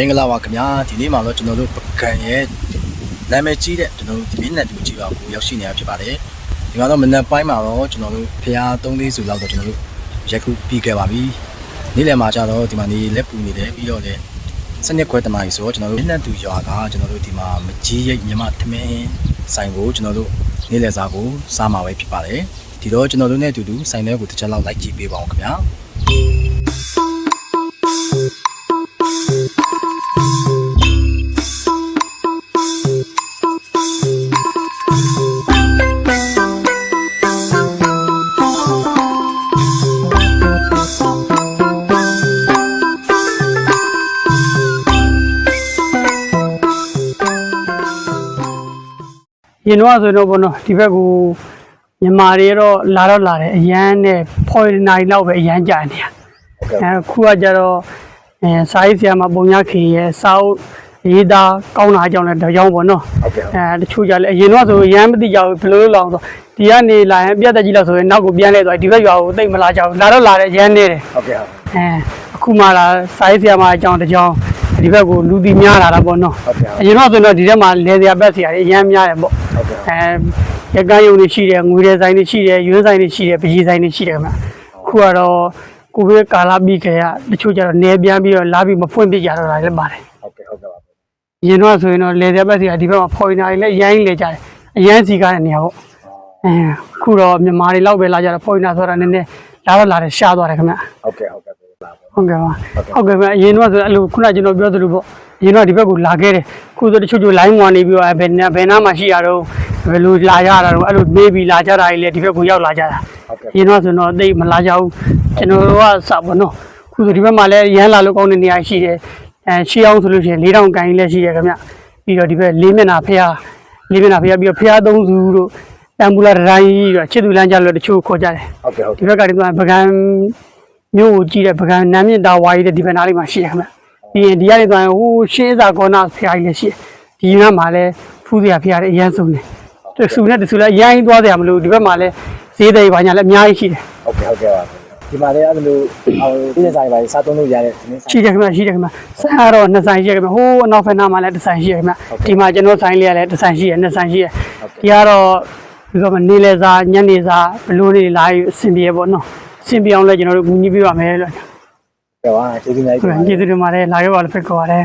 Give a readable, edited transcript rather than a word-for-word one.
င်္ဂလာပါခင်ဗျာဒီနေ့မှာတော့ကျွန်တော်တို့ပကံရဲ့နာမည်ကြီးတဲ့ကျွန်တော်တို့ဒီမင်းနဲ့တူကြီးပါကိုရောက်ရှိနေတာဖြစ်ပါတယ်ဒီမှာတော့မနက်ပိုင်းမှာတော့ကျွန်တော်တို့ဖျား3လေးစုလောက်တော့ကျွန်တော်တို့ရက်ခုပြီးခဲ့ပါပြီနေ့လယ်မှာကျတော့ဒီမှာနေလက်ပူနေတယ်ပြီးတော့လည်းစနစ်ခွဲတမိုင်းဆိုတော့ကျွန်တော်တို့မင်းနဲ့တူရွာကကျွန်တော်တို့ဒီမှာမကြီးရိတ်မြမထမင်းဆိုင်ကိုကျွန်တော်တို့နေ့လယ်စာကိုစားမှာပဲဖြစ်ပါတယ်ဒီတော့ကျွန်တော်တို့နဲ့အတူတူဆိုင်ထဲကိုတစ်ချက်လောက်လိုက်ကြည့်ပေးပါအောင်ခင်ဗျာရင်တော့ဆိုတော့ဘောနော်ဒီဘက်ကိုမြန်မာတွေတော့လာတယ်အရန်နဲ့ဖော်နိုင်လောက်ပဲအရန်ကြာနေရခုကကြတော့စာရေးဆရာမပုံရခင်ရဲ့စာအုပ်ရေးသားကောင်းတာအကြောင်းလည်းတကြောင်ပေါ့နော်တချို့ကြလည်းအရင်တော့ဆိုအရန်မသိကြဘူးဘယ်လိုလုပ်အောင်ဆိုဒီကနေလာရင်ပြတ်တက်ကြီးလောက်ဆိုရင်နောက်ကိုပြန်လဲသွားဒီဘက်ရွာကိုတိတ်မလာကြဘူးလာတယ်အရန်နေတယ်အခုမှလာစာရေးဆရာမအကြောင်းတကြောင်ဒီဘက်ကိုလူတီများလာတာပေါ့နော်အရင်တော့ဆိုတော့ဒီထဲမှာလဲစရာပတ်စရာအရန်များတယ်ပေါ့ရကန်းယုံတွေရှိတယ်ငွေတွေဆိုင်တွေရှိတယ်ရွေးဆိုင်တွေရှိတယ်ပကြီးဆိုင်တွေရှိတယ်ခင်ဗျခုကတော့ကိုဗစ်ကာလပြီးခဲ့ရတချို့ကျတော့နေပြန်ပြီးတော့လာပြီးမဖွင့်ပြကြတော့တာလည်းပါတယ်ဟုတ်ကဲ့ပါရင်တော့ဆိုရင်တော့လဲစရာပတ်စရာဒီဘက်မှာဖော်နေတာလည်းရိုင်းလေကြတယ်အရန်စီကားတဲ့နေရာပေါ့ခုတော့မြန်မာတွေလောက်ပဲလာကြတော့ဖော်နေတာဆိုတာနည်းနည်းလာတယ်ရှားသွားတယ်ခင်ဗျဟုတ်ကဲ့ပါအရင်တော့ဆိုအဲ့လိုခုနကျွန်တော်ပြောသလိုပေါ့အရင်တော့ဒီဘက်ကိုလာခဲ့တယ်ခုဆိုတချို့လိုင်းဝင်နေပြီးတော့ဘယ်နားမှာရှိရတော့ဘယ်လိုလာရတာတော့အဲ့လိုမေးပြီးလာကြတာကြီးလေဒီဘက်ကိုရောက်လာကြတာအရင်တော့ဆိုတော့သိမလာကြဘူးကျွန်တော်တို့ကစပေါ့နော်ခုဆိုဒီဘက်မှာလည်းရမ်းလာလို့ကောင်းတဲ့နေရာရှိတယ်ရှေးအောင်ဆိုလို့ရှိရင်4000ကန်ကြီးလည်းရှိတယ်ခင်ဗျပြီးတော့ဒီဘက်4မျက်နှာဖျားပြီးတော့ဖျား3စုတို့တန်ပူလာတိုင်းကြီးတော့ချစ်သူလမ်းကြလို့တချို့ခေါ်ကြတယ်ဒီဘက်ကဒီမှာပကံမြို့ကိုကြည့်တဲ့ပကံနမ်းမြင့်တာဝါကြီးတဲ့ဒီဘက်နားလေးမှာရှိတယ်ခင်ဗျပြီးရင်ဒီကနေသွားရင်ဟိုရှင်းစာကောနာဖျားကြီးလည်းရှိတယ်ဒီနားမှာလည်းဖူးစရာဖျားတယ်အရန်ဆုံးတယ်တဆူနဲ့တဆူလည်းအရင်သွားစရာမလိုဒီဘက်မှာလည်းဈေးတွေဘာညာလည်းအများကြီးရှိတယ်ဟုတ်ကဲ့ပါဒီမှာလည်းအဲ့လိုဒီဆိုင်ပါစားသုံးလို့ရတဲ့ရှိတယ်ခင်ဗျဆိုင်ကတော့2ဆိုင်ရှိတယ်ခင်ဗျဟိုးအနောက်ဖက်နားမှာလည်း1ဆိုင်ရှိတယ်ခင်ဗျဒီမှာကျွန်တော်ဆိုင်လေးကလည်း1ဆိုင်ရှိတယ်2ဆိုင်ရှိတယ်ဒီကတော့ဒီကနေ့လေစာညနေစာဘလို့နေလာပြီးအဆင်ပြေပေါ့နော်အဆင်ပြေအောင်လည်းကျွန်တော်တို့ကူညီပေးပါမယ်လို့ဟုတ်ပါကျေးဇူးများကျေးဇူးတင်ပါတယ်လာခဲ့ပါလို့ဖိတ်ခေါ်ပါတယ်